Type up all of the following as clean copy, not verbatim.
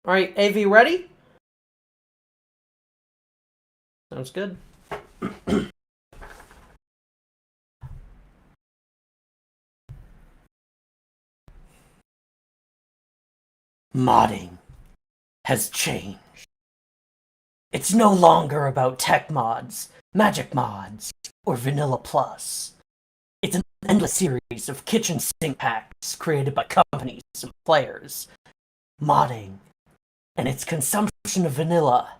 Alright, AV ready? Sounds good. Modding has changed. It's no longer about tech mods, magic mods, or vanilla plus. It's an endless series of kitchen sink packs created by companies and players. Modding and its consumption of vanilla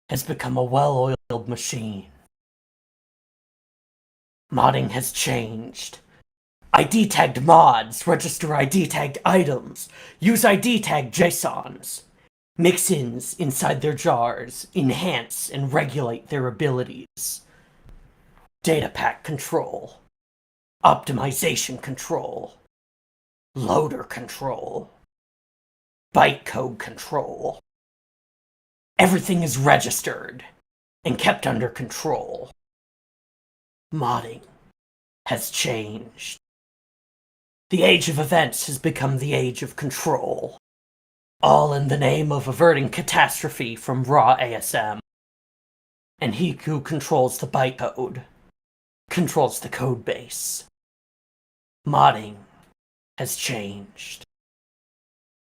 has become a well-oiled machine. Modding has changed. ID-tagged mods register ID-tagged items, use ID-tagged JSONs. Mix-ins inside their jars enhance and regulate their abilities. Data pack control. Optimization control. Loader control. Bytecode control. Everything is registered and kept under control. Modding has changed. The age of events has become the age of control. All in the name of averting catastrophe from raw ASM. And he who controls the bytecode controls the codebase. Modding has changed.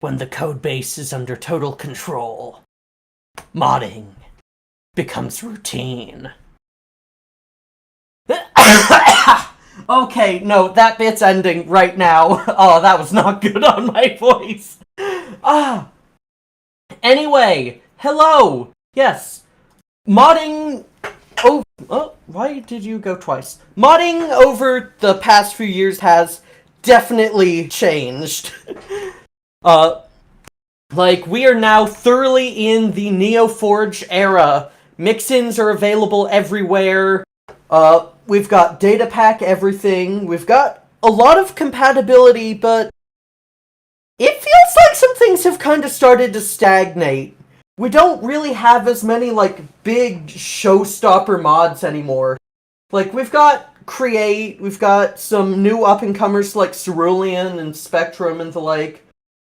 When the codebase is under total control, modding becomes routine. Okay, no, that bit's ending right now. Oh, that was not good on my voice. Anyway, hello. Yes. Modding why did you go twice? Modding over the past few years has definitely changed. We are now thoroughly in the NeoForge era. Mix-ins are available everywhere. We've got data pack everything. We've got a lot of compatibility, but it feels like some things have kind of started to stagnate. We don't really have as many, big showstopper mods anymore. We've got Create, we've got some new up-and-comers like Cerulean and Spectrum and the like,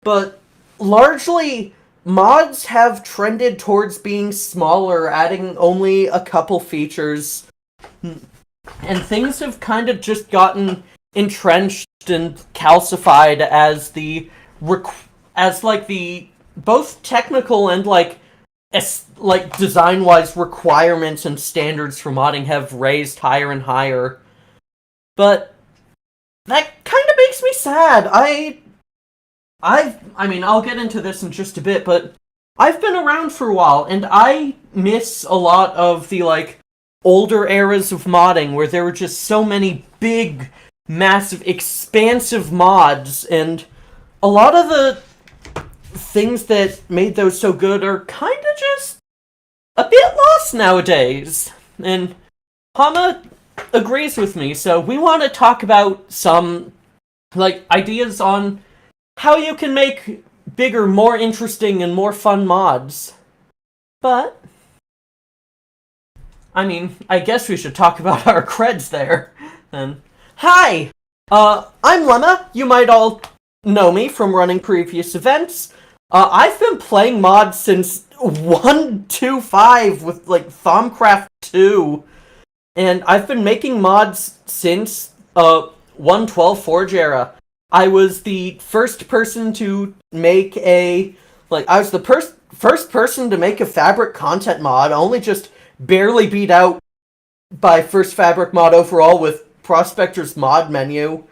but largely, mods have trended towards being smaller, adding only a couple features. And things have kind of just gotten entrenched and calcified as the both technical and design-wise requirements and standards for modding have raised higher and higher. But that kind of makes me sad. I'll get into this in just a bit, but I've been around for a while, and I miss a lot of the, older eras of modding, where there were just so many big, massive, expansive mods, and a lot of the things that made those so good are kind of just a bit lost nowadays. And Hama agrees with me, so we want to talk about some, ideas on how you can make bigger, more interesting, and more fun mods. But I guess we should talk about our creds there. Then, hi! I'm Lemma. You might all know me from running previous events. I've been playing mods since 1.2.5 with, Thaumcraft 2. And I've been making mods since, 1.12 Forge era. I was the first person to make I was the first person to make a Fabric content mod, only just barely beat out by first Fabric mod overall with Prospector's mod menu.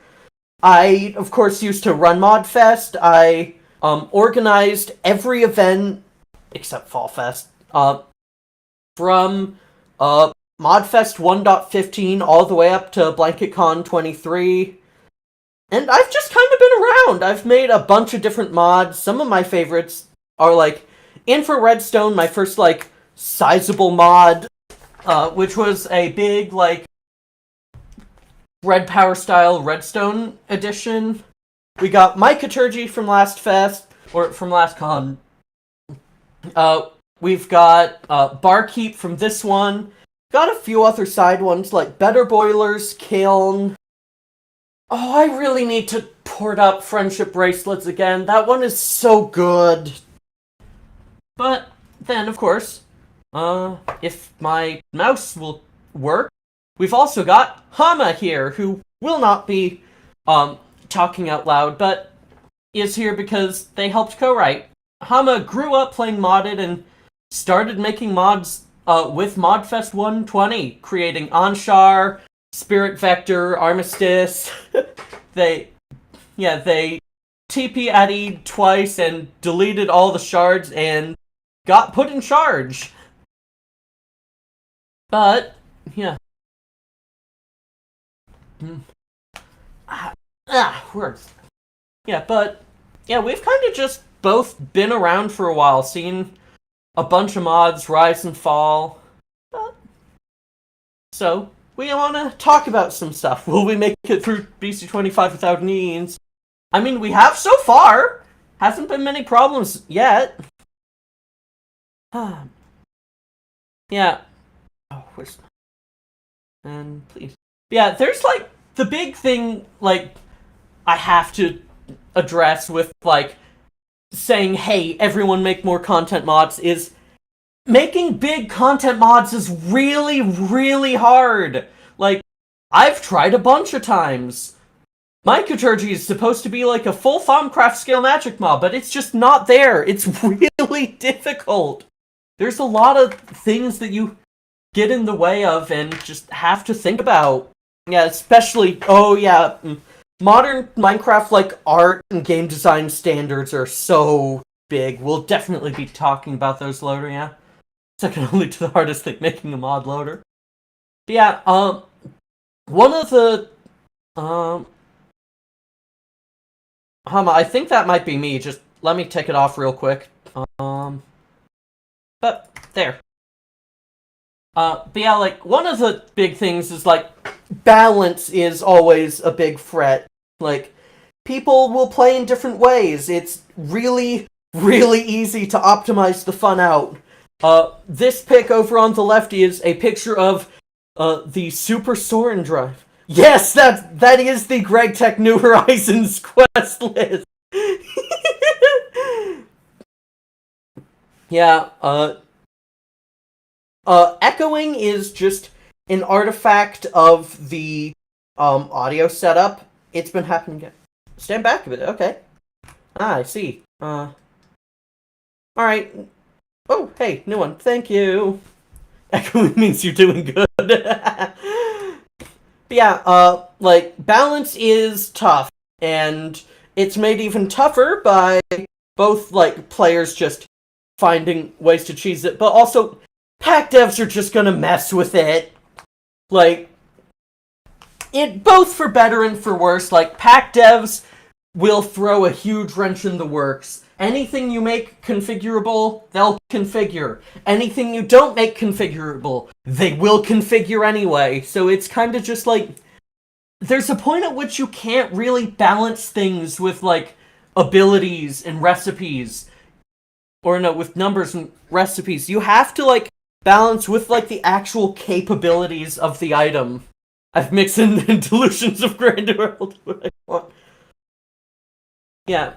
I, of course, used to run ModFest. I organized every event except Fall Fest from ModFest 1.15 all the way up to BlanketCon 23. And I've just kind of been around. I've made a bunch of different mods. Some of my favorites are Infraredstone, my first sizable mod, which was a big, Red Power style Redstone edition. We got Mycoturgy from last fest, or from last con. We've got Barkeep from this one. Got a few other side ones, like Better Boilers, Kiln. Oh, I really need to port up Friendship Bracelets again. That one is so good. But then, of course, if my mouse will work, we've also got Hama here, who will not be talking out loud, but is here because they helped co-write. Hama grew up playing modded and started making mods with Modfest 120, creating Anshar, Spirit Vector, Armistice. they TP Addied twice and deleted all the shards and got put in charge. But, yeah. Words. Yeah, but, yeah, we've kind of just both been around for a while, seen a bunch of mods rise and fall. So, we want to talk about some stuff. Will we make it through BC25 without needs? I mean, we have so far. Hasn't been many problems yet. Yeah. Oh, where's... And please. Yeah, there's, like, the big thing, like, I have to address with, like, saying, hey, everyone make more content mods is making big content mods is really, really hard. Like, I've tried a bunch of times. Mycoturgy is supposed to be like a full Thaumcraft scale magic mob, but it's just not there. It's really difficult. There's a lot of things that you get in the way of and just have to think about. Yeah, especially, modern Minecraft, like, art and game design standards are so big. We'll definitely be talking about those later, yeah. Second only to the hardest thing, making a mod loader. But yeah, one of the, I think that might be me. Just let me take it off real quick. But there. But yeah, like, one of the big things is, like, balance is always a big threat. Like, people will play in different ways. It's really, really easy to optimize the fun out. This pic over on the left is a picture of, the Super Soren drive. Yes, that is the Greg Tech New Horizons quest list. Yeah, echoing is just an artifact of the, audio setup. It's been happening again. Stand back a bit, okay. I see. Alright. Oh, hey, new one. Thank you. Echoing means you're doing good. But yeah, like, balance is tough, and it's made even tougher by both, like, players just finding ways to cheese it, but also pack devs are just gonna mess with it. Like, it both for better and for worse. Like, pack devs will throw a huge wrench in the works. Anything you make configurable, they'll configure. Anything you don't make configurable, they will configure anyway. So it's kind of just like, there's a point at which you can't really balance things with, like, abilities and recipes. Or no, with numbers and recipes. You have to, like, balance with, like, the actual capabilities of the item. I've mixed in Delusions of Grandeur. What I want. Yeah.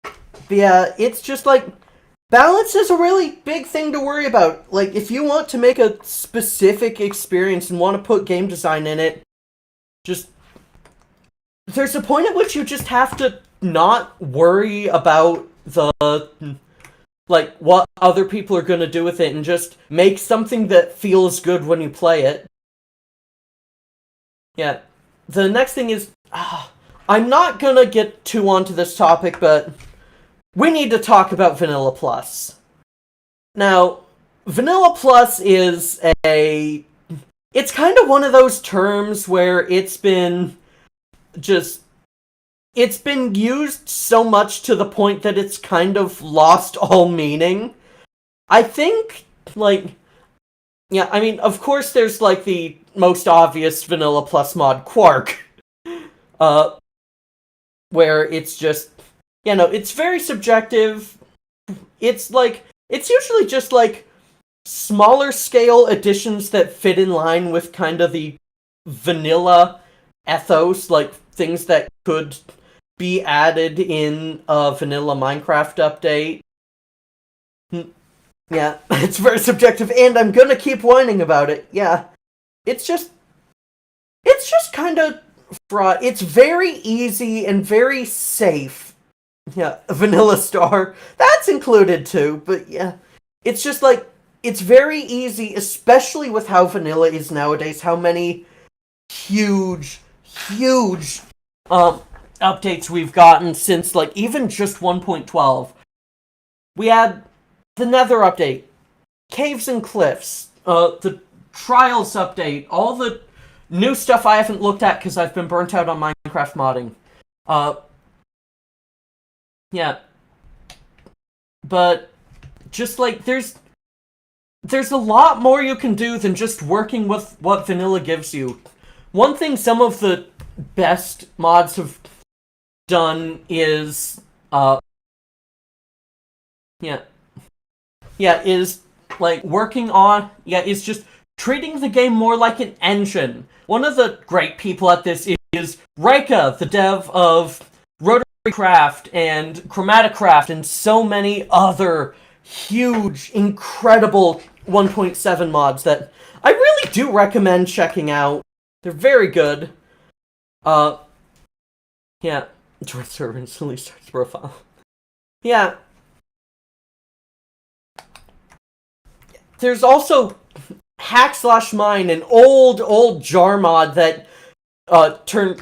But yeah, it's just like, balance is a really big thing to worry about. Like, if you want to make a specific experience and want to put game design in it, just, there's a point at which you just have to not worry about the, like, what other people are going to do with it and just make something that feels good when you play it. Yeah. The next thing is, I'm not going to get too onto this topic, but we need to talk about Vanilla Plus. Now, Vanilla Plus is it's kind of one of those terms where it's been used so much to the point that it's kind of lost all meaning. I think, like, yeah, I mean, of course there's, like, the most obvious Vanilla Plus mod, Quark. Where it's just, you know, it's very subjective. It's usually just, like, smaller scale additions that fit in line with kind of the vanilla ethos, like, things that could be added in a vanilla Minecraft update. Yeah, it's very subjective, and I'm gonna keep whining about it. Yeah, it's just, kind of fraud. It's very easy and very safe. Yeah, Vanilla Star, that's included too, but yeah, it's just like, it's very easy, especially with how vanilla is nowadays, how many huge, huge, updates we've gotten since, like, even just 1.12. We had the Nether update, Caves and Cliffs, the Trials update, all the new stuff I haven't looked at because I've been burnt out on Minecraft modding. Uh, yeah. But, just like, there's a lot more you can do than just working with what vanilla gives you. One thing some of the best mods have done is, yeah, is, like, working on, is just treating the game more like an engine. One of the great people at this is Rika, the dev of Rotarycraft and Chromaticraft and so many other huge, incredible 1.7 mods that I really do recommend checking out. They're very good. Yeah. Join server instantly starts profile. Yeah. There's also Hack/Mine, an old jar mod that turned.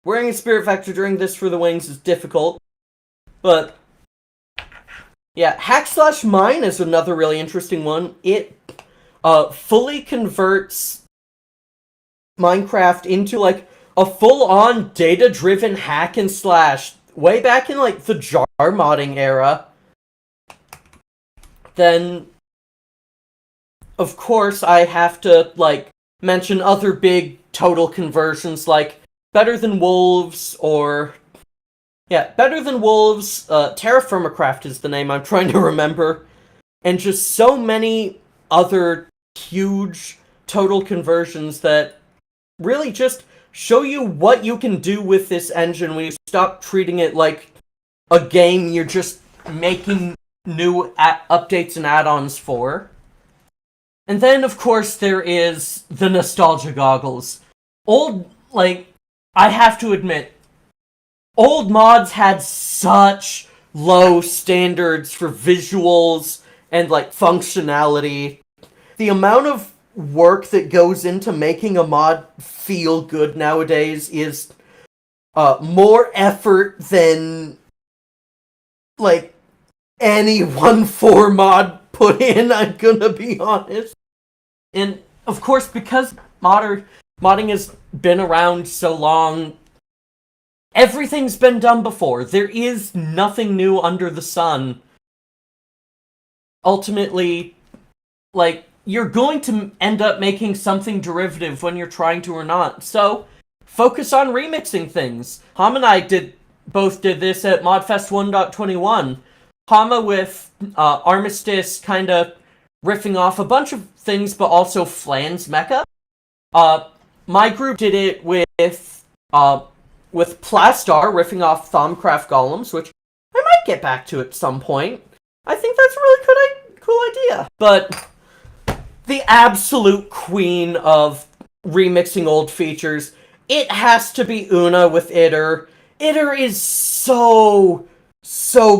Wearing a spirit vector during this for the wings is difficult, but yeah, Hack/Mine is another really interesting one. It fully converts Minecraft into, like, a full-on data-driven hack and slash way back in, like, the jar modding era. Then, of course, I have to, like, mention other big total conversions, like Better Than Wolves, or... yeah, Better Than Wolves, Terra Firmacraft is the name I'm trying to remember, and just so many other huge total conversions that really just show you what you can do with this engine when you stop treating it like a game you're just making new updates and add-ons for. And then, of course, there is the nostalgia goggles. I have to admit, old mods had such low standards for visuals and, like, functionality. The amount of work that goes into making a mod feel good nowadays is more effort than, like, any 1.4 mod put in, I'm gonna be honest. And, of course, because modding has been around so long, everything's been done before. There is nothing new under the sun. Ultimately, like, you're going to end up making something derivative when you're trying to or not. So, focus on remixing things. Ham and I both did this at Modfest 1.21. Hama with Armistice kind of riffing off a bunch of things, but also Flan's Mecha. My group did it with Plastar riffing off Thaumcraft Golems, which I might get back to at some point. I think that's a really cool idea. But the absolute queen of remixing old features, it has to be Una with Iter. Iter is so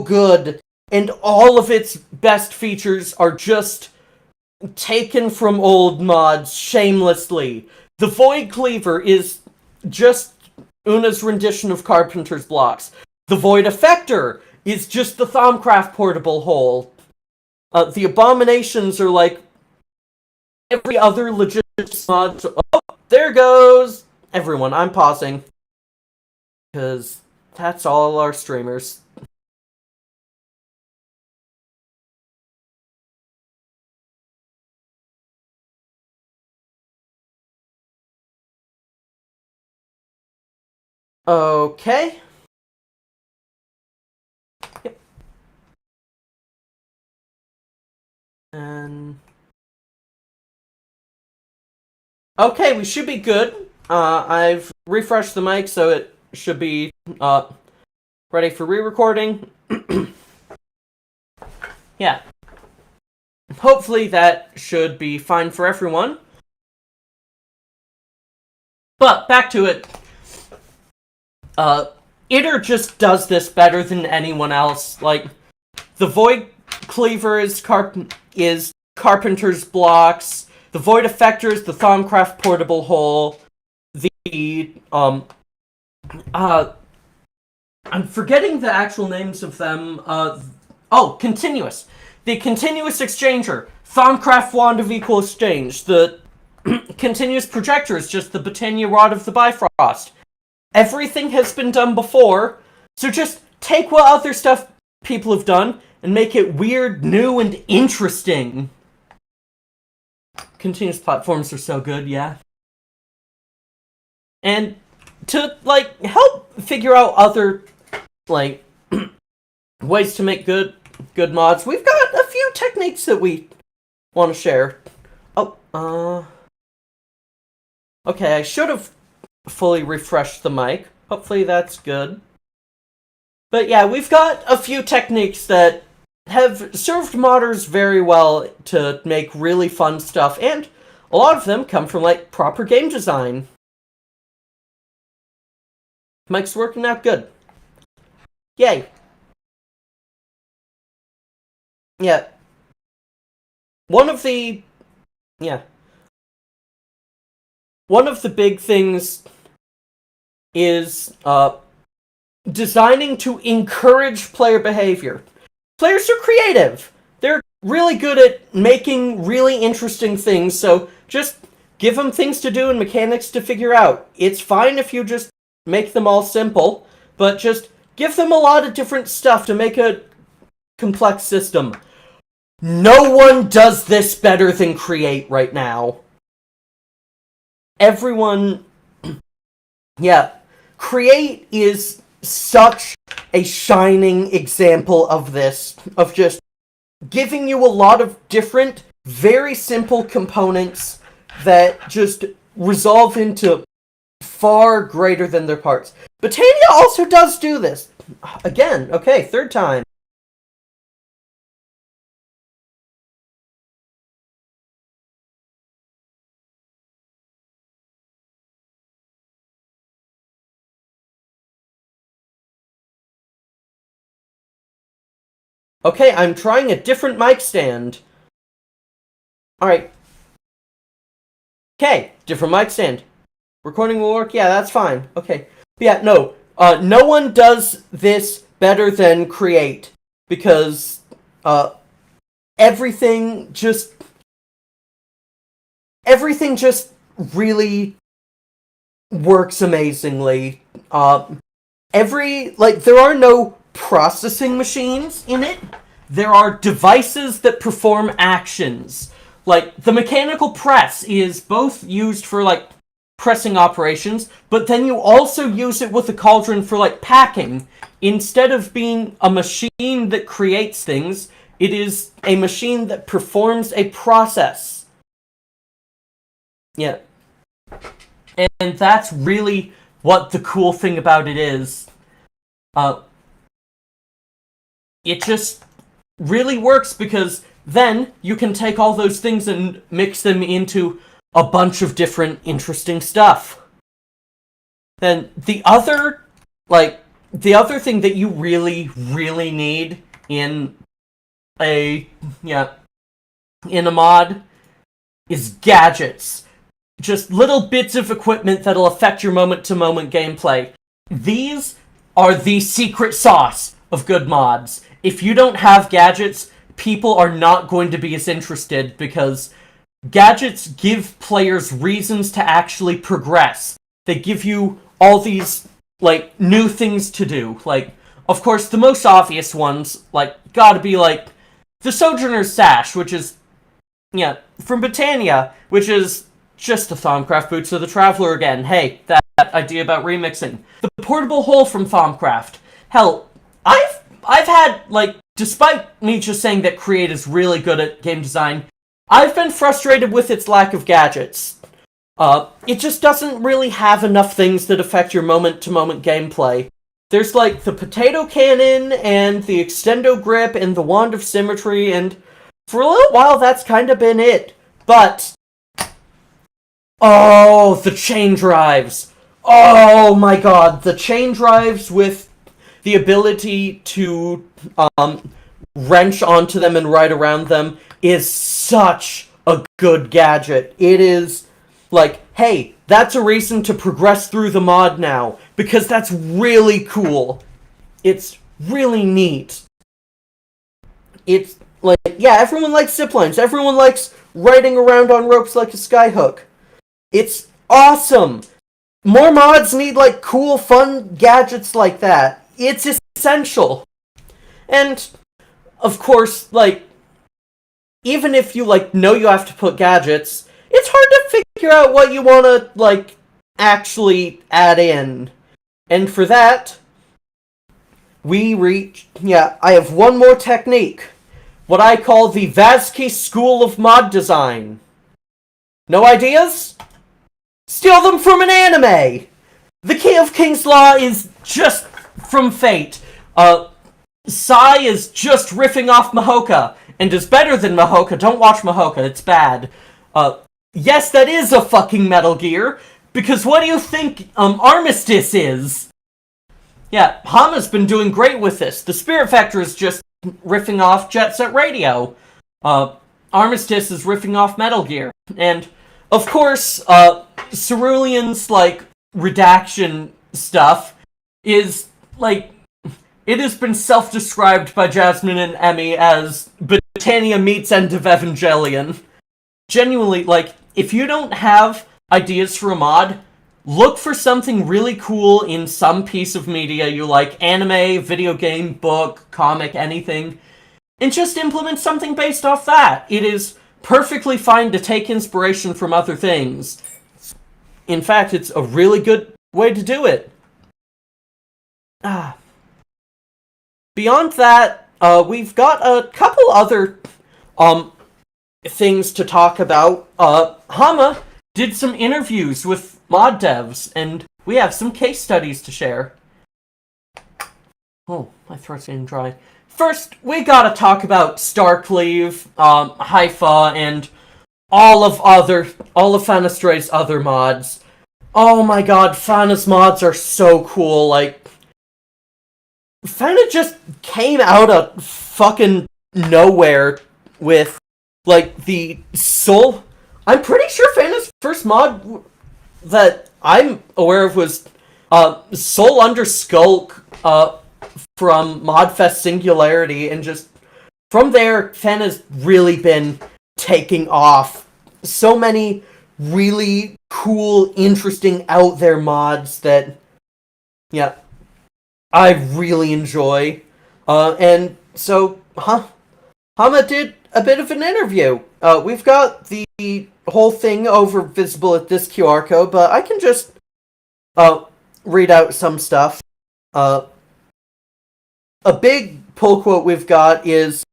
good, and all of its best features are just taken from old mods shamelessly. The Void Cleaver is just Una's rendition of Carpenter's blocks. The Void Effector is just the Thaumcraft portable hole. The Abominations are like every other legit mod. Oh, there goes everyone. I'm pausing because that's all our streamers. Okay. Yep. And okay, we should be good. I've refreshed the mic, so it should be ready for re-recording. yeah. Hopefully that should be fine for everyone. But, back to it. Iter just does this better than anyone else. Like, the Void Cleaver is Carpenter's blocks. The Void Effector is the Thaumcraft portable hole. I'm forgetting the actual names of them. Continuous. The Continuous Exchanger. Thaumcraft Wand of Equal Exchange. The Continuous Projector is just the Botania Rod of the Bifrost. Everything has been done before, so just take what other stuff people have done and make it weird, new, and interesting. Continuous platforms are so good, yeah. And to, help figure out other, ways to make good mods, we've got a few techniques that we want to share. Okay, I should have fully refreshed the mic. Hopefully that's good. But yeah, we've got a few techniques that have served modders very well to make really fun stuff, and a lot of them come from, proper game design. Mic's working out good. Yay. Yeah. One of the big things is designing to encourage player behavior. Players are creative. They're really good at making really interesting things, so just give them things to do and mechanics to figure out. It's fine if you just make them all simple, but just give them a lot of different stuff to make a complex system. No one does this better than Create right now. Everyone... Yeah. Create is such a shining example of this. Of just giving you a lot of different, very simple components that just resolve into far greater than their parts. Botania also does do this. Again, okay, third time. Okay, I'm trying a different mic stand. Alright. Okay, different mic stand. Recording will work? Yeah, that's fine. Okay. Yeah, no. No one does this better than Create. Because, everything just really works amazingly. There are no processing machines in it. There are devices that perform actions. The mechanical press is both used for, pressing operations, but then you also use it with the cauldron for, packing. Instead of being a machine that creates things, it is a machine that performs a process. Yeah. And that's really what the cool thing about it is. It just really works because then you can take all those things and mix them into a bunch of different interesting stuff. Then the other thing that you really, really need in a mod is gadgets. Just little bits of equipment that'll affect your moment-to-moment gameplay. These are the secret sauce of good mods. If you don't have gadgets, people are not going to be as interested because gadgets give players reasons to actually progress. They give you all these, new things to do. Of course, the most obvious ones, gotta be, the Sojourner's Sash, which is, from Botania, which is just the Thaumcraft Boots of the Traveler again. Hey, that idea about remixing. The portable hole from Thaumcraft. Hell, I've had, despite me just saying that Create is really good at game design, I've been frustrated with its lack of gadgets. It just doesn't really have enough things that affect your moment-to-moment gameplay. There's, like, the potato cannon, and the extendo grip, and the wand of symmetry, and for a little while that's kind of been it. But, oh, the chain drives. Oh my god, the chain drives with the ability to wrench onto them and ride around them is such a good gadget. It is like, hey, that's a reason to progress through the mod now, because that's really cool. It's really neat. It's like, yeah, everyone likes ziplines. Everyone likes riding around on ropes like a skyhook. It's awesome. More mods need, like, cool, fun gadgets like that. It's essential. And, of course, like, even if you, like, know you have to put gadgets, it's hard to figure out what you want to, like, actually add in. And for that, I have one more technique. What I call the Vazkey School of Mod Design. No ideas? Steal them from an anime! The Key of King's Law is just from Fate. Sai is just riffing off Mahoka, and is better than Mahoka. Don't watch Mahoka, it's bad. Yes, that is a fucking Metal Gear, because what do you think, Armistice is? Yeah, Hama's been doing great with this. The Spirit Factor is just riffing off Jet Set Radio. Armistice is riffing off Metal Gear. And, of course, Cerulean's, like, redaction stuff is, like, it has been self-described by Jasmine and Emmy as Britannia meets End of Evangelion. Genuinely, like, if you don't have ideas for a mod, look for something really cool in some piece of media you like, anime, video game, book, comic, anything, and just implement something based off that. It is perfectly fine to take inspiration from other things. In fact, it's a really good way to do it. Beyond that, we've got a couple other things to talk about. Hama did some interviews with mod devs, and we have some case studies to share. Oh, my throat's getting dry. First, we gotta talk about Starcleave, Haifa, and all of Fanastray's other mods. Oh my god, Fana's mods are so cool. Like, Fana just came out of fucking nowhere with, like, the Soul. I'm pretty sure Fana's first mod that I'm aware of was Soul Under Skulk from Modfest Singularity, and just from there, Fana's really been taking off. So many really cool, interesting, out there mods that, yeah, I really enjoy. And so, Hama did a bit of an interview. We've got the whole thing over visible at this QR code, but I can just read out some stuff. A big pull quote we've got is,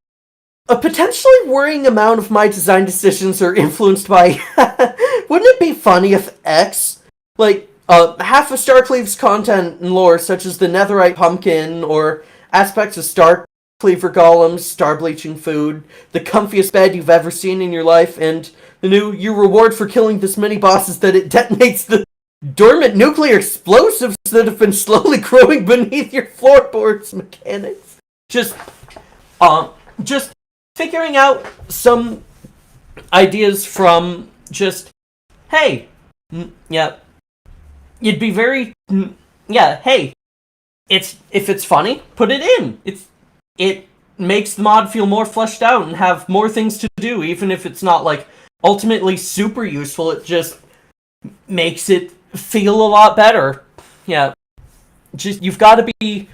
"A potentially worrying amount of my design decisions are influenced by wouldn't it be funny if X, like, half of Starcleave's content and lore, such as the Netherite pumpkin, or aspects of Starcleaver golems, star bleaching food, the comfiest bed you've ever seen in your life, and the new you reward for killing this many bosses that it detonates the dormant nuclear explosives that have been slowly growing beneath your floorboards mechanics." Just figuring out some ideas from just, hey, yeah, you'd be very, yeah, hey, if it's funny, put it in. It makes the mod feel more fleshed out and have more things to do, even if it's not, like, ultimately super useful. It just makes it feel a lot better. Yeah, just, you've got to be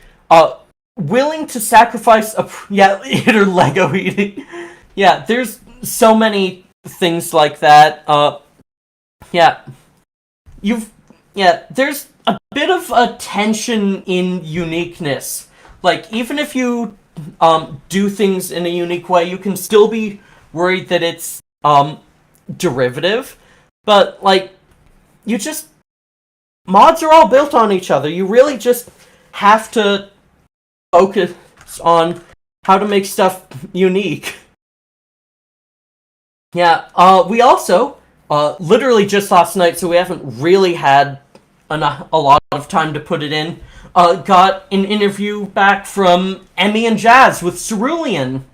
willing to sacrifice inner Lego eating. Yeah, there's so many things like that. There's a bit of a tension in uniqueness. Like, even if you do things in a unique way, you can still be worried that it's derivative. But, like, mods are all built on each other. You really just have to focus on how to make stuff unique. Yeah, we also, literally just last night, so we haven't really had a lot of time to put it in, got an interview back from Emmy and Jazz with Cerulean.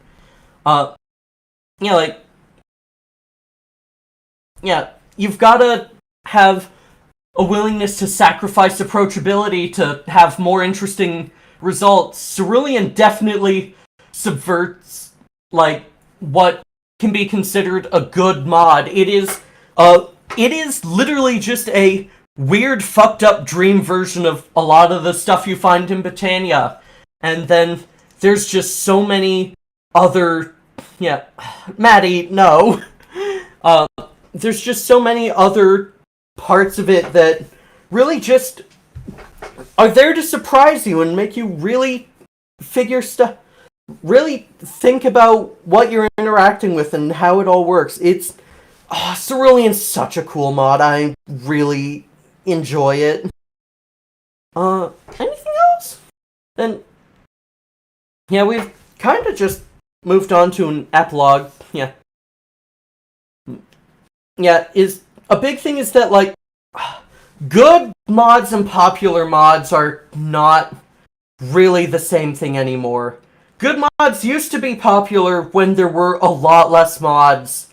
You've gotta have a willingness to sacrifice approachability to have more interesting results. Cerulean definitely subverts, what can be considered a good mod. It is literally just a weird, fucked up dream version of a lot of the stuff you find in Britannia. And then there's just so many other... Yeah, Maddie, no. There's just so many other parts of it that really just are there to surprise you and make you really really think about what you're interacting with and how it all works. Cerulean's such a cool mod. I really enjoy it. Anything else? Then, yeah, we've kind of just moved on to an epilogue. A big thing is that, good mods and popular mods are not really the same thing anymore. Good mods used to be popular when there were a lot less mods.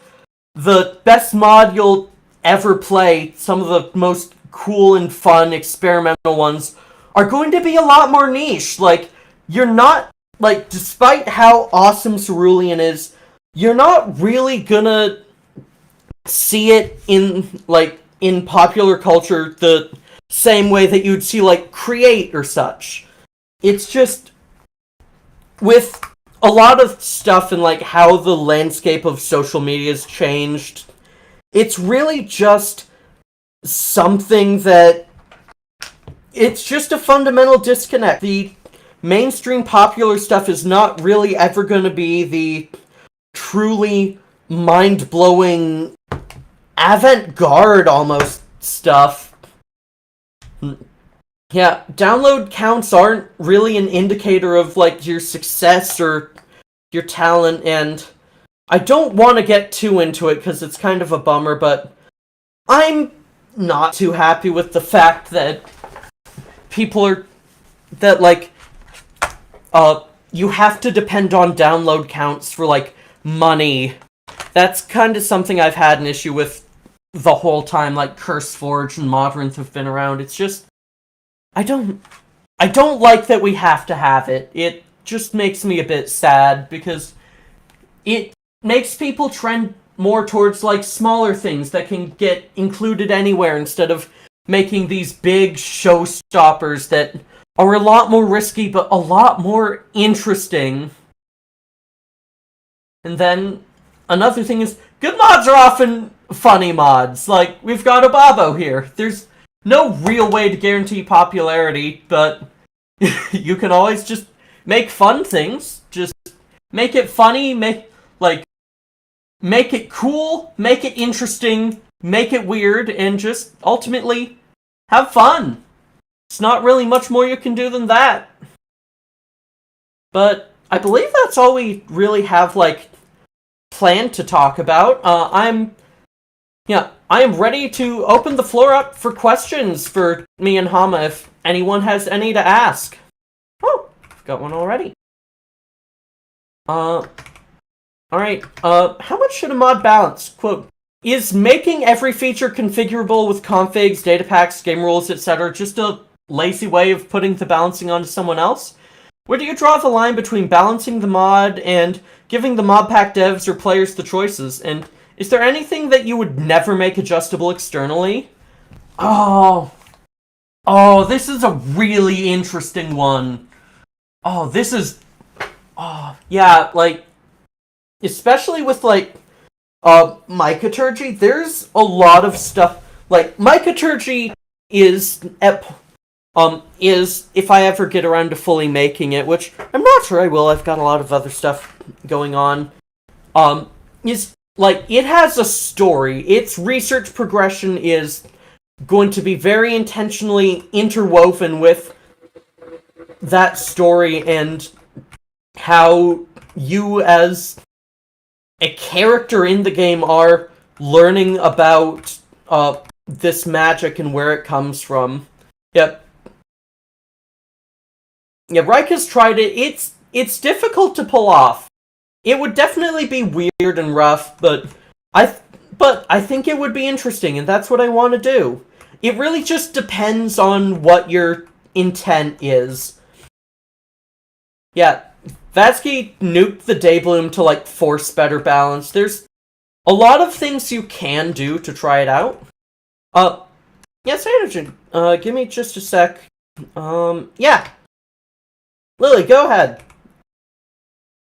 The best mod you'll ever play, some of the most cool and fun experimental ones, are going to be a lot more niche. You're not, despite how awesome Cerulean is, you're not really gonna see it in popular culture the same way that you'd see, Create or such. It's just, with a lot of stuff and, how the landscape of social media has changed, it's really just something that... It's just a fundamental disconnect. The mainstream popular stuff is not really ever going to be the truly mind-blowing avant-garde almost stuff. Yeah, download counts aren't really an indicator of, your success or your talent, and I don't want to get too into it because it's kind of a bummer, but I'm not too happy with the fact that people are... that, you have to depend on download counts for, money. That's kind of something I've had an issue with the whole time, CurseForge and Modrinth have been around. It's just... I don't like that we have to have it. It just makes me a bit sad, because it makes people trend more towards, smaller things that can get included anywhere, instead of making these big showstoppers that are a lot more risky, but a lot more interesting. And then, another thing is, good mods are often funny mods. We've got Ababo here. There's no real way to guarantee popularity, but you can always just make fun things. Just make it funny, make it cool, make it interesting, make it weird, and just ultimately have fun. It's not really much more you can do than that. But I believe that's all we really have, planned to talk about. I am ready to open the floor up for questions for me and Hama if anyone has any to ask. Oh, I've got one already. Alright, how much should a mod balance? Quote, is making every feature configurable with configs, data packs, game rules, etc. just a lazy way of putting the balancing onto someone else? Where do you draw the line between balancing the mod and giving the mod pack devs or players the choices? And is there anything that you would never make adjustable externally? Oh, this is a really interesting one. Especially with, Mycoturgy, there's a lot of stuff, Mycoturgy is, if I ever get around to fully making it, which I'm not sure I will, I've got a lot of other stuff going on, it has a story. Its research progression is going to be very intentionally interwoven with that story and how you as a character in the game are learning about this magic and where it comes from. Yep. Yeah, Reich has tried it. It's difficult to pull off. It would definitely be weird and rough, but I think it would be interesting, and that's what I want to do. It really just depends on what your intent is. Yeah, Vatsky nuked the Daybloom to, like, force better balance. There's a lot of things you can do to try it out. Yes, Hydrogen, give me just a sec. Yeah. Lily, go ahead.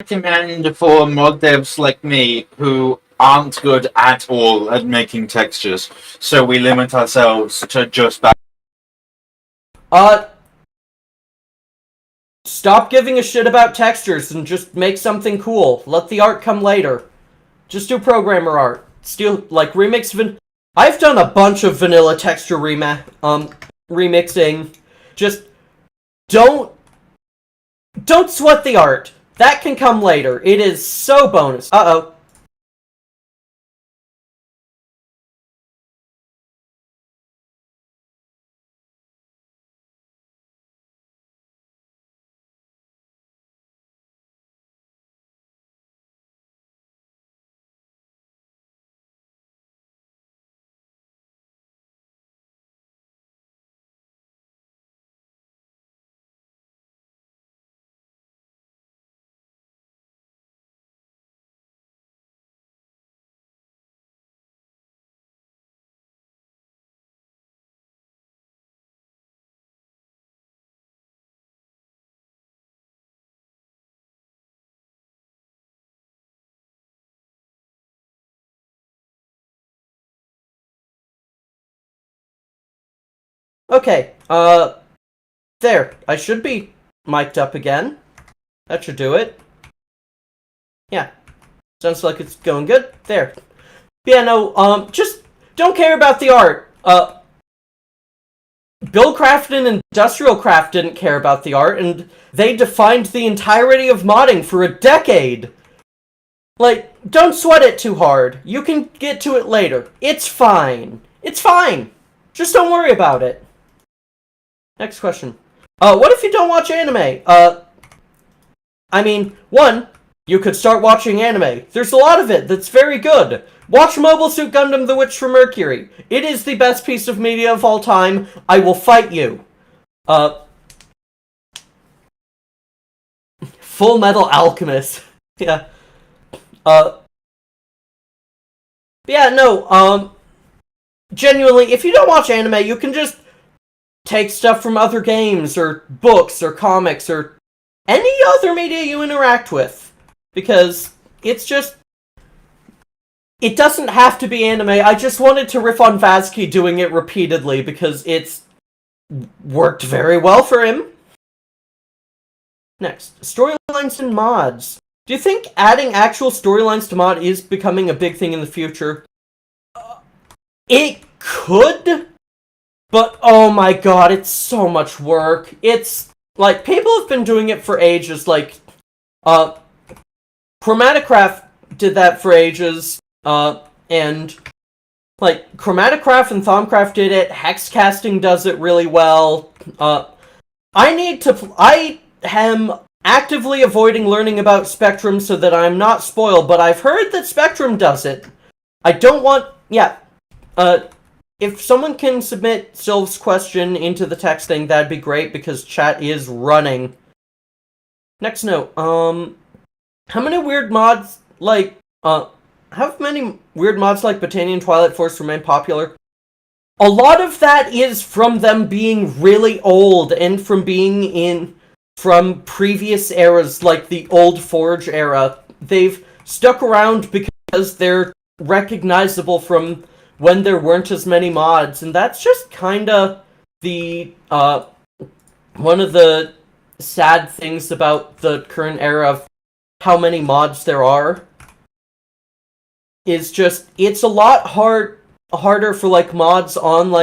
Recommend for mod devs like me who aren't good at all at making textures, so we limit ourselves to just back. Stop giving a shit about textures and just make something cool. Let the art come later. Just do programmer art. Still, like, I've done a bunch of vanilla texture remixing. Just don't sweat the art. That can come later. It is so bonus. Uh-oh. Okay, there. I should be mic'd up again. That should do it. Yeah. Sounds like it's going good. There. Yeah, no, just don't care about the art. Buildcraft and Industrialcraft didn't care about the art, and they defined the entirety of modding for a decade. Like, don't sweat it too hard. You can get to it later. It's fine. It's fine. Just don't worry about it. Next question. What if you don't watch anime? I mean, one, you could start watching anime. There's a lot of it that's very good. Watch Mobile Suit Gundam The Witch from Mercury. It is the best piece of media of all time. I will fight you. Full Metal Alchemist. Yeah. Yeah, no, genuinely, if you don't watch anime, you can just take stuff from other games, or books, or comics, or any other media you interact with. Because it's just... It doesn't have to be anime. I just wanted to riff on Vatsky doing it repeatedly, because it's worked very well for him. Next, storylines and mods. Do you think adding actual storylines to mod is becoming a big thing in the future? It could, but oh my god, it's so much work. It's, like, people have been doing it for ages, like, Chromaticraft did that for ages, and, like, Chromaticraft and Thaumcraft did it, Hexcasting does it really well, I am actively avoiding learning about Spectrum so that I'm not spoiled, but I've heard that Spectrum does it. I don't want, yeah, if someone can submit Sylv's question into the text thing, that'd be great, because chat is running. Next note, how many weird mods, like, how many weird mods like Botania and Twilight Force remain popular? A lot of that is from them being really old, and from being from previous eras, like the old Forge era. They've stuck around because they're recognizable from when there weren't as many mods, and that's just kinda the, one of the sad things about the current era of how many mods there are. Is just, it's a lot harder for, like, mods on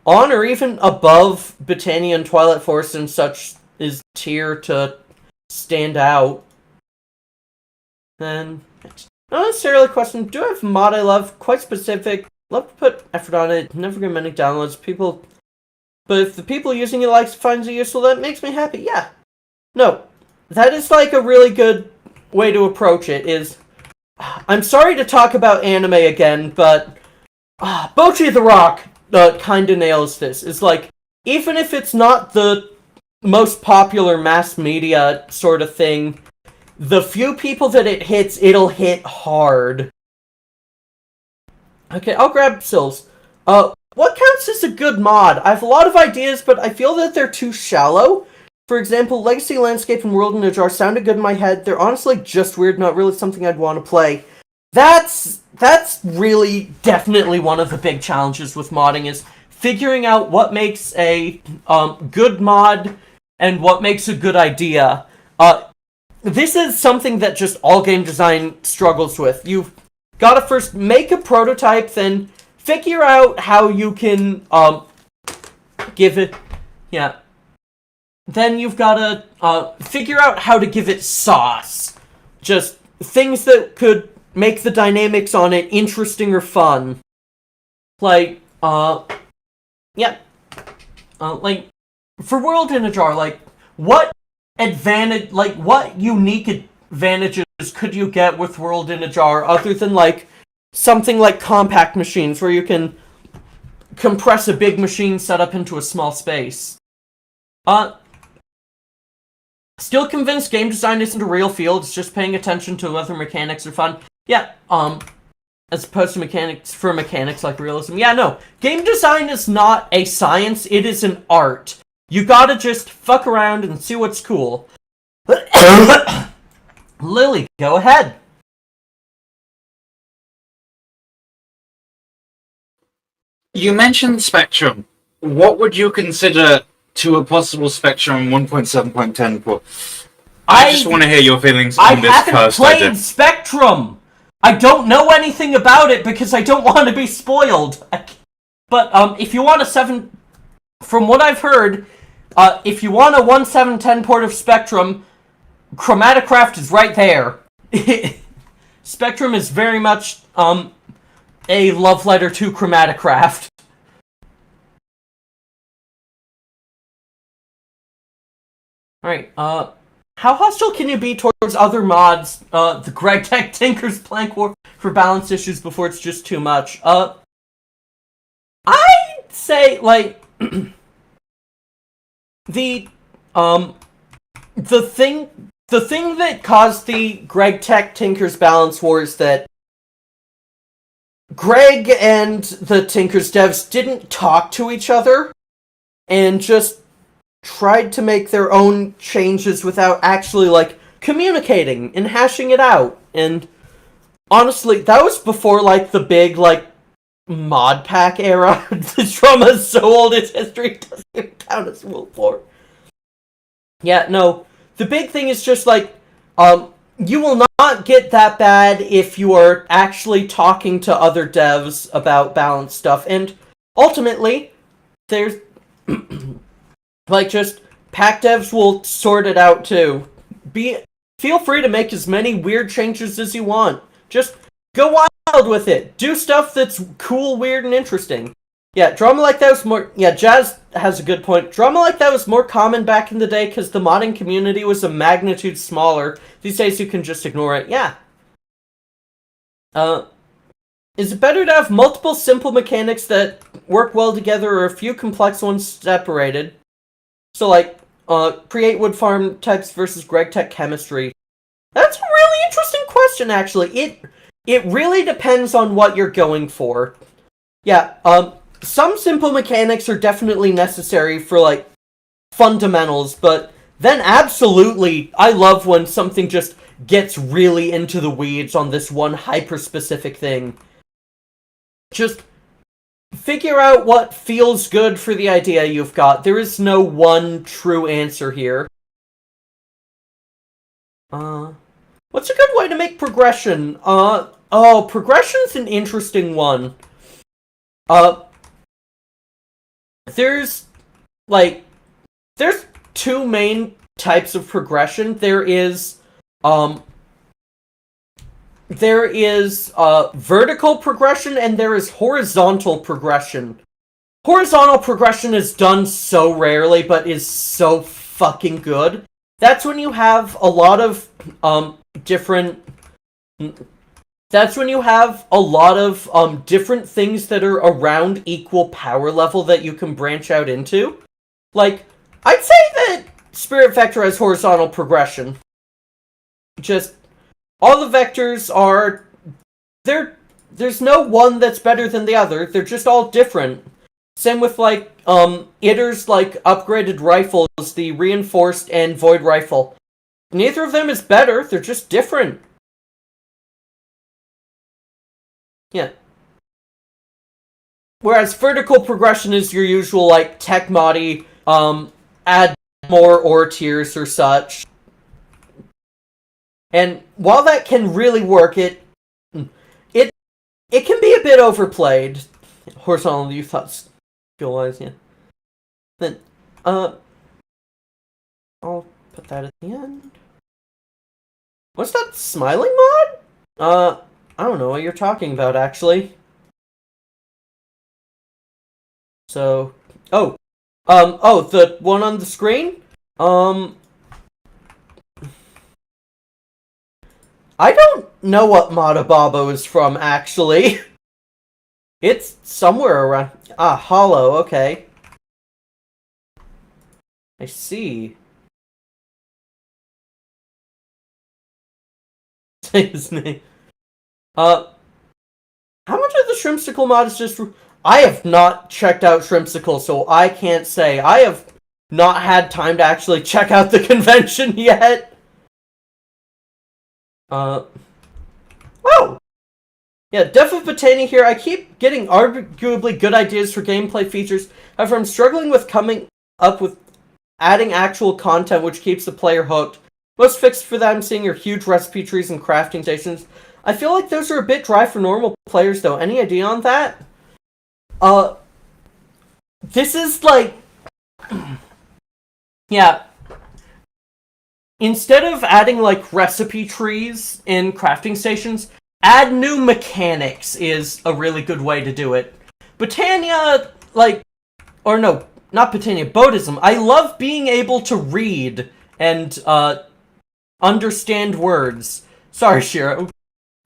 or even above Botania and Twilight Force and such is tier to stand out. Then, not necessarily a question, do I have a mod I love? Quite specific. Love to put effort on it. Never get many downloads. But if the people using it finds it useful, that makes me happy. Yeah. No. That is like a really good way to approach it, is... I'm sorry to talk about anime again, but... Bocchi the Rock kinda nails this. It's like, even if it's not the most popular mass media sort of thing, the few people that it hits, it'll hit hard. Okay, I'll grab Sills. What counts as a good mod? I have a lot of ideas, but I feel that they're too shallow. For example, Legacy Landscape and World in a Jar sounded good in my head. They're honestly just weird, not really something I'd want to play. That's really definitely one of the big challenges with modding, is figuring out what makes a good mod and what makes a good idea. This is something that just all game design struggles with. You've got to first make a prototype, then figure out how you can give it... Yeah. Then you've got to figure out how to give it sauce. Just things that could make the dynamics on it interesting or fun. Like, yeah. Like, for World in a Jar, like, what unique advantages could you get with World in a Jar other than, like, something like compact machines where you can compress a big machine set up into a small space? Still convinced game design isn't a real field, it's just paying attention to whether mechanics are fun. Yeah, as opposed to mechanics like realism. Yeah, no. Game design is not a science, it is an art. You gotta just fuck around and see what's cool. Lily, go ahead. You mentioned Spectrum. What would you consider to a possible Spectrum 1.7.10 port? I just want to hear your feelings on this first. I haven't played Spectrum! I don't know anything about it because I don't want to be spoiled. But, if you want from what I've heard, if you want a 1.7.10 port of Spectrum, Chromatocraft is right there. Spectrum is very much, a love letter to Chromatocraft. Alright, how hostile can you be towards other mods? The Greg Tech Tinker's Plank War for balance issues before it's just too much. I'd say, like, the thing that caused the Greg Tech Tinker's balance war is that Greg and the Tinker's devs didn't talk to each other and just tried to make their own changes without actually, like, communicating and hashing it out. And honestly, that was before, like, the big, like, mod pack era. The drama is so old its history doesn't even count as World War. Yeah, no. The big thing is just, like, you will not get that bad if you are actually talking to other devs about balance stuff. And ultimately, there's... like, just, pack devs will sort it out, too. Feel free to make as many weird changes as you want. Just go wild with it. Do stuff that's cool, weird, and interesting. Yeah, drama like that was more... Yeah, Jazz has a good point. Drama like that was more common back in the day because the modding community was a magnitude smaller. These days you can just ignore it. Yeah. Is it better to have multiple simple mechanics that work well together or a few complex ones separated? So, like, create wood farm types versus Greg Tech chemistry. That's a really interesting question, actually. It really depends on what you're going for. Yeah, some simple mechanics are definitely necessary for, like, fundamentals, but then absolutely, I love when something just gets really into the weeds on this one hyper-specific thing. Just figure out what feels good for the idea you've got. There is no one true answer here. What's a good way to make progression? Progression's an interesting one. There's two main types of progression. There is vertical progression and there is horizontal progression. Horizontal progression is done so rarely, but is so fucking good. That's when you have a lot of different things that are around equal power level that you can branch out into. Like, I'd say that Spirit Vector has horizontal progression. Just, all the vectors are... There's no one that's better than the other. They're just all different. Same with, like, Itter's, like, upgraded rifles, the Reinforced and Void Rifle. Neither of them is better, they're just different. Yeah. Whereas vertical progression is your usual, like, tech moddy, add more ore tiers or such. And while that can really work, it can be a bit overplayed. Horizontal youth thoughts skill-wise, yeah. Then, I'll put that at the end. What's that smiling mod? I don't know what you're talking about, actually. So, the one on the screen? I don't know what Modababo is from, actually. It's somewhere around... Hollow, okay. I see. Say his name. How much of the Shrimpsicle mod is just... I have not checked out Shrimpsicle, so I can't say. I have not had time to actually check out the convention yet. Oh! Yeah, Death of Botania here. I keep getting arguably good ideas for gameplay features. However, I'm struggling with coming up with adding actual content which keeps the player hooked. Most fixed for that I'm seeing are huge recipe trees and crafting stations. I feel like those are a bit dry for normal players, though. Any idea on that? This is like... yeah. Instead of adding, like, recipe trees in crafting stations, add new mechanics is a really good way to do it. Botania, like... Or no, not Botania, Bodhism. I love being able to read and, understand words. Sorry, Shiro.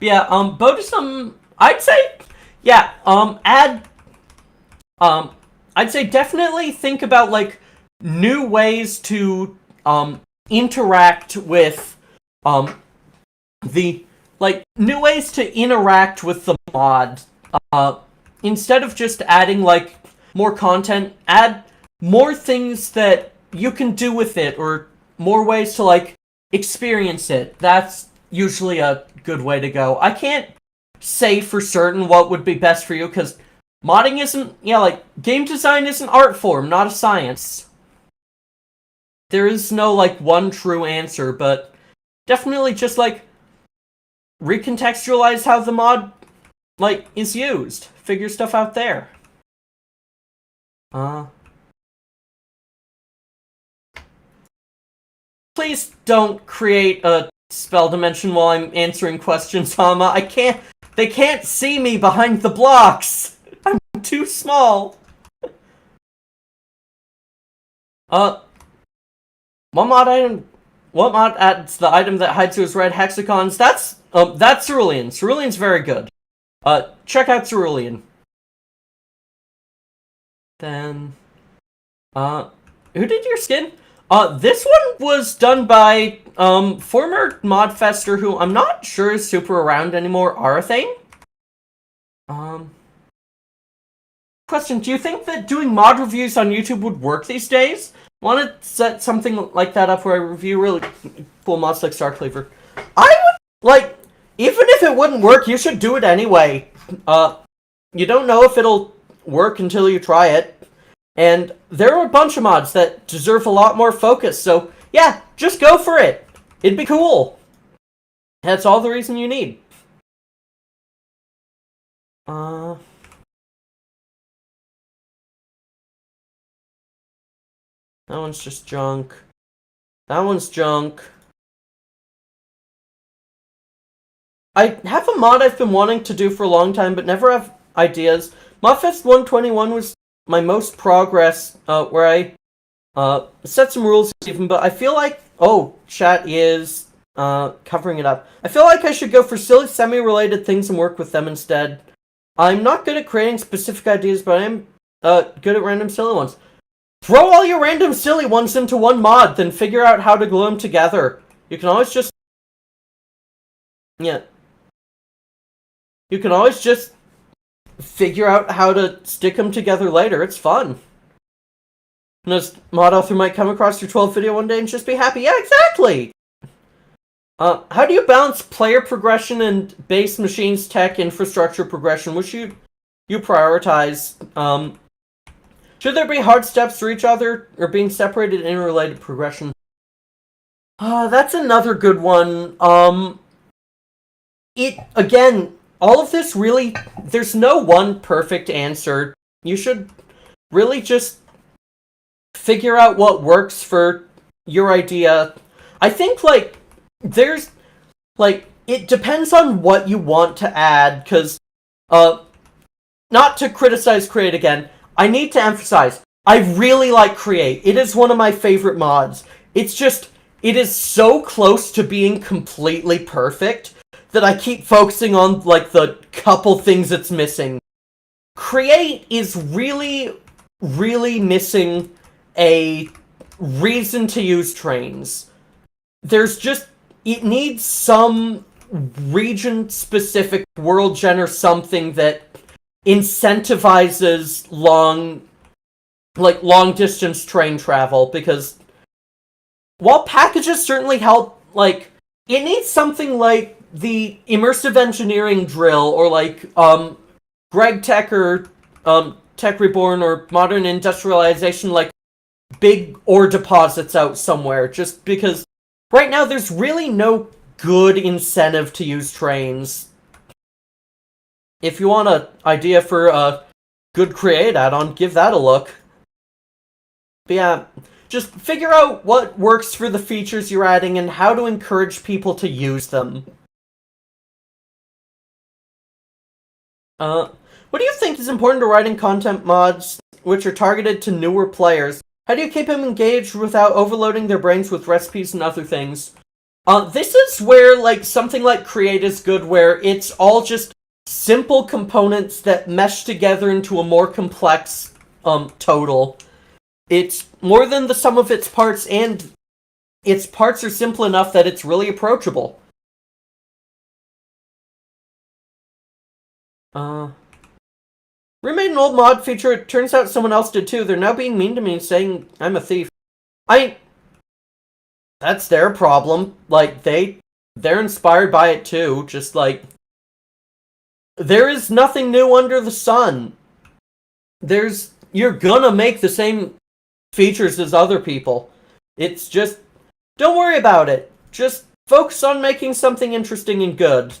Yeah, Bodhism, I'd say, yeah, I'd say definitely think about, like, new ways to, interact with, new ways to interact with the mod. Instead of just adding, like, more content, add more things that you can do with it, or more ways to, like, experience it. That's usually a good way to go. I can't say for certain what would be best for you, because modding isn't, game design is an art form, not a science. There is no, like, one true answer, but definitely just, like, recontextualize how the mod, like, is used. Figure stuff out there. Please don't create a spell dimension while I'm answering questions, Hama. They can't see me behind the blocks! I'm too small! What mod adds the item that hides those red hexagons? That's Cerulean. Cerulean's very good. Check out Cerulean. Then, who did your skin? This one was done by, former Modfester who I'm not sure is super around anymore, Arathane? Question, do you think that doing mod reviews on YouTube would work these days? Want to set something like that up where I review really cool mods like Starcleaver? I would, like, even if it wouldn't work, you should do it anyway. You don't know if it'll work until you try it. And there are a bunch of mods that deserve a lot more focus, so yeah, just go for it. It'd be cool. That's all the reason you need. That one's just junk. That one's junk. I have a mod I've been wanting to do for a long time, but never have ideas. Modfest 121 was my most progress, where I set some rules even, but I feel like, chat is covering it up. I feel like I should go for silly semi-related things and work with them instead. I'm not good at creating specific ideas, but I am good at random silly ones. Throw all your random silly ones into one mod, then figure out how to glue them together. You can always just... Yeah. You can always just figure out how to stick them together later. It's fun. And this mod author might come across your 12th video one day and just be happy. Yeah, exactly! How do you balance player progression and base machines tech infrastructure progression? Which you prioritize? Should there be hard steps for each other, or being separated in interrelated progression? That's another good one. Again, all of this really, there's no one perfect answer. You should really just figure out what works for your idea. I think, it depends on what you want to add, because, not to criticize Create again, I need to emphasize, I really like Create. It is one of my favorite mods. It's just, it is so close to being completely perfect that I keep focusing on, the couple things it's missing. Create is really, really missing a reason to use trains. It needs some region-specific world gen or something that incentivizes long-distance train travel, because while packages certainly help, it needs something like the immersive engineering drill, or Greg Tech or Tech Reborn or Modern Industrialization, big ore deposits out somewhere, just because right now there's really no good incentive to use trains. If you want an idea for a good Create add-on, give that a look. But yeah, just figure out what works for the features you're adding and how to encourage people to use them. What do you think is important to writing content mods which are targeted to newer players? How do you keep them engaged without overloading their brains with recipes and other things? This is where, something like Create is good, where it's all just simple components that mesh together into a more complex, total. It's more than the sum of its parts, and its parts are simple enough that it's really approachable. Remade an old mod feature, it turns out someone else did too. They're now being mean to me, saying I'm a thief. That's their problem. They're inspired by it too, just there is nothing new under the sun. You're gonna make the same features as other people. It's just, don't worry about it. Just focus on making something interesting and good.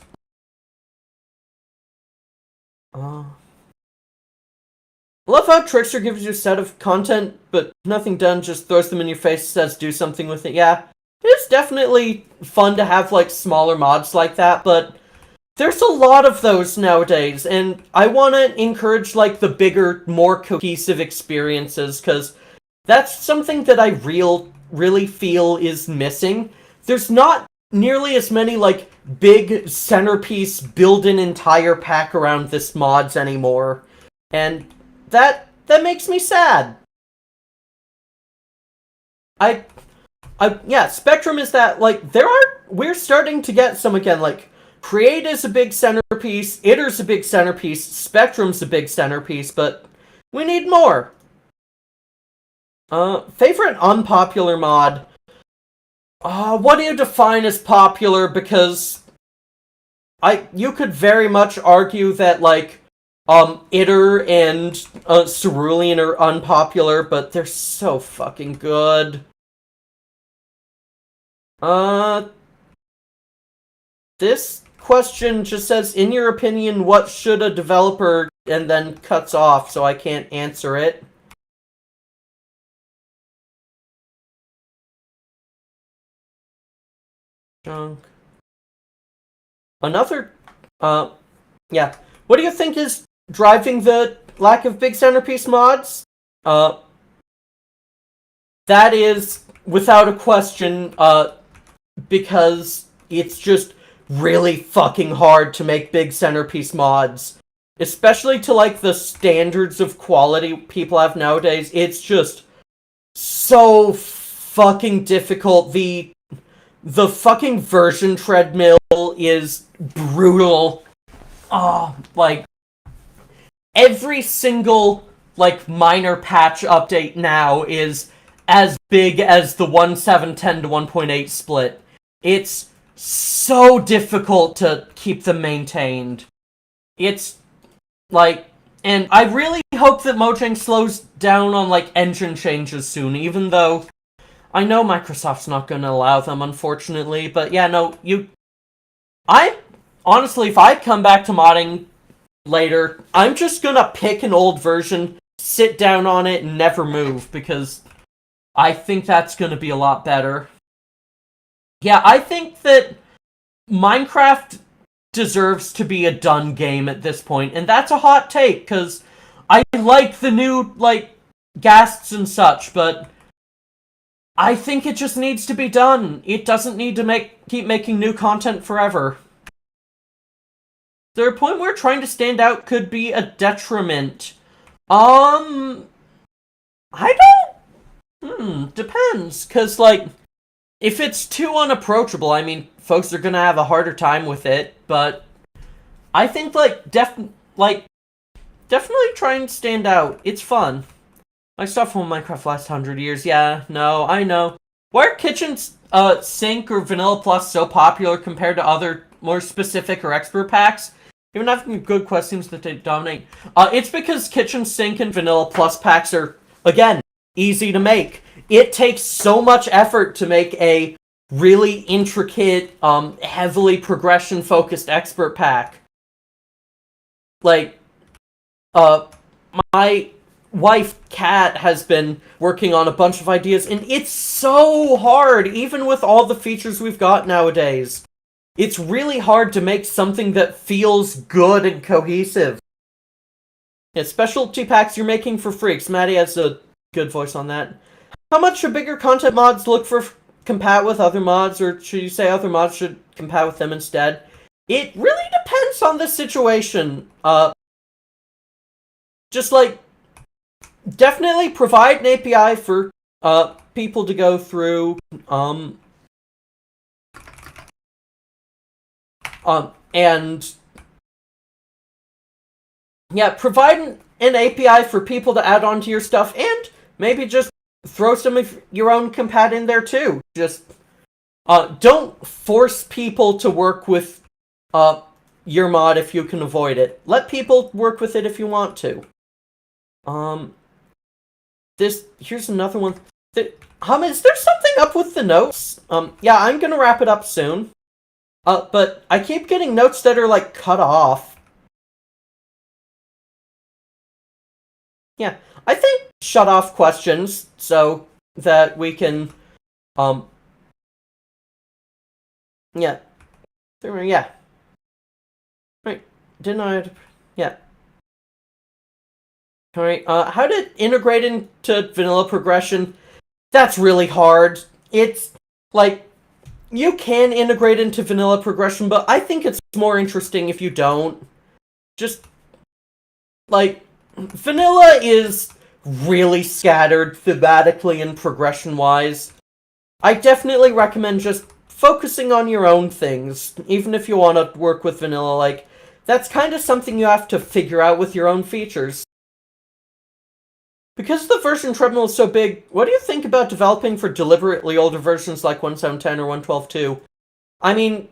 I love how Trickster gives you a set of content, but nothing done, just throws them in your face, says do something with it. Yeah, it's definitely fun to have, smaller mods like that, but there's a lot of those nowadays, and I want to encourage, the bigger, more cohesive experiences, because that's something that I really feel is missing. There's not nearly as many, big centerpiece, build an entire pack around this mods anymore, and that makes me sad. Yeah, Spectrum is that, we're starting to get some again, Create is a big centerpiece, Itter's a big centerpiece, Spectrum's a big centerpiece, but we need more. Favorite unpopular mod? What do you define as popular? Because you could very much argue that, Itter and Cerulean are unpopular, but they're so fucking good. This question just says, in your opinion, what should a developer, and then cuts off, so I can't answer it. Junk. Another, yeah. What do you think is driving the lack of big centerpiece mods? That is, without a question, because it's just really fucking hard to make big centerpiece mods. Especially to, like, the standards of quality people have nowadays. It's just so fucking difficult. The fucking version treadmill is brutal. Oh, like, every single, like, minor patch update now is as big as the 1.7.10 to 1.8 split. It's so difficult to keep them maintained. It's, like, and I really hope that Mojang slows down on, like, engine changes soon, even though I know Microsoft's not going to allow them, unfortunately, but yeah, no, honestly, if I come back to modding later, I'm just gonna pick an old version, sit down on it, and never move, because I think that's gonna be a lot better. Yeah, I think that Minecraft deserves to be a done game at this point, and that's a hot take, because I like the new, like, ghasts and such, but I think it just needs to be done. It doesn't need to keep making new content forever. Is there a point where trying to stand out could be a detriment? I don't... depends. Because, like, if it's too unapproachable, I mean, folks are gonna have a harder time with it, but I think, like, definitely try and stand out. It's fun. My stuff from Minecraft last 100 years. Yeah, no, I know. Why are Kitchen Sink or Vanilla Plus so popular compared to other more specific or expert packs? Even having good quest seems that they dominate. It's because Kitchen Sink and Vanilla Plus packs are, again, easy to make. It takes so much effort to make a really intricate, heavily progression-focused expert pack. Like, my wife, Kat, has been working on a bunch of ideas, and it's so hard, even with all the features we've got nowadays. It's really hard to make something that feels good and cohesive. Yeah, specialty packs you're making for freaks. Maddie has a good voice on that. How much should bigger content mods look for compat with other mods, or should you say other mods should compat with them instead? It really depends on the situation. Just, like, definitely provide an API for people to go through, and yeah, provide an API for people to add onto your stuff, and maybe just throw some of your own compat in there too. Just don't force people to work with your mod if you can avoid it. Let people work with it if you want to. Here's another one. Is there something up with the notes? Yeah, I'm gonna wrap it up soon. But I keep getting notes that are, like, cut off. Yeah, I think shut off questions so that we can, yeah. Yeah. Right, didn't I? Yeah. Alright, how to integrate into vanilla progression? That's really hard. It's, like, you can integrate into vanilla progression, but I think it's more interesting if you don't. Just, like, vanilla is really scattered thematically and progression-wise. I definitely recommend just focusing on your own things, even if you want to work with vanilla. Like, that's kind of something you have to figure out with your own features. Because the version treadmill is so big, what do you think about developing for deliberately older versions like 1.7.10 or 1.12.2? I mean,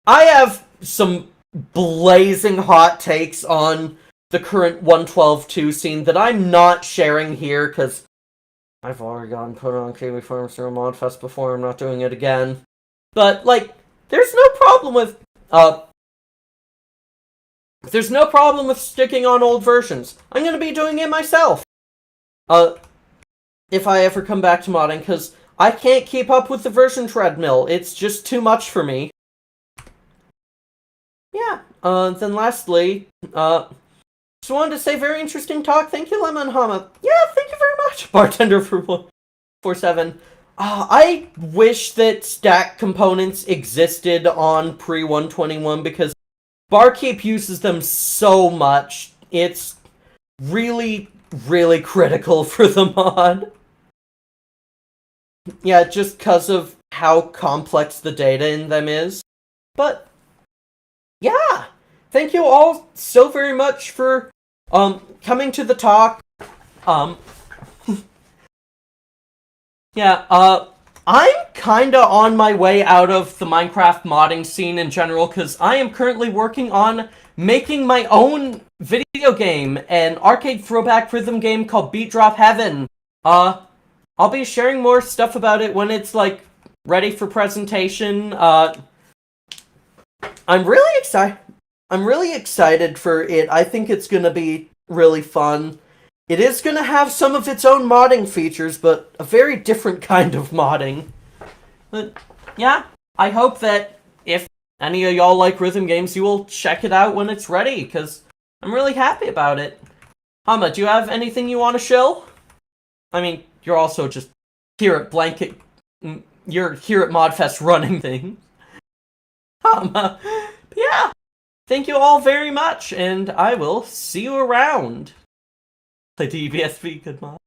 I have some blazing hot takes on the current 1.12.2 scene that I'm not sharing here, because I've already gotten put on Kiwi Farms or Modfest before, I'm not doing it again. But, like, there's no problem with sticking on old versions. I'm gonna be doing it myself. If I ever come back to modding, because I can't keep up with the version treadmill. It's just too much for me. Yeah, then lastly, just wanted to say very interesting talk. Thank you, Lemon Hama. Yeah, thank you very much. Bartender for 147. I wish that stack components existed on pre-121 because Barkeep uses them so much. It's really, really critical for the mod. Yeah, just because of how complex the data in them is. But, yeah! Thank you all so very much for, coming to the talk. Yeah, I'm kinda on my way out of the Minecraft modding scene in general, because I am currently working on making my own video game, an arcade throwback rhythm game called Beat Drop Heaven. I'll be sharing more stuff about it when it's, like, ready for presentation. I'm really excited for it. I think it's gonna be really fun. It is gonna have some of its own modding features, but a very different kind of modding. But, yeah, I hope that if any of y'all like rhythm games, you will check it out when it's ready, because I'm really happy about it. Hama, do you have anything you want to shill? I mean, you're also just here at you're here at Modfest running things. Hama, yeah. Thank you all very much, and I will see you around. Play DBSB, good mod.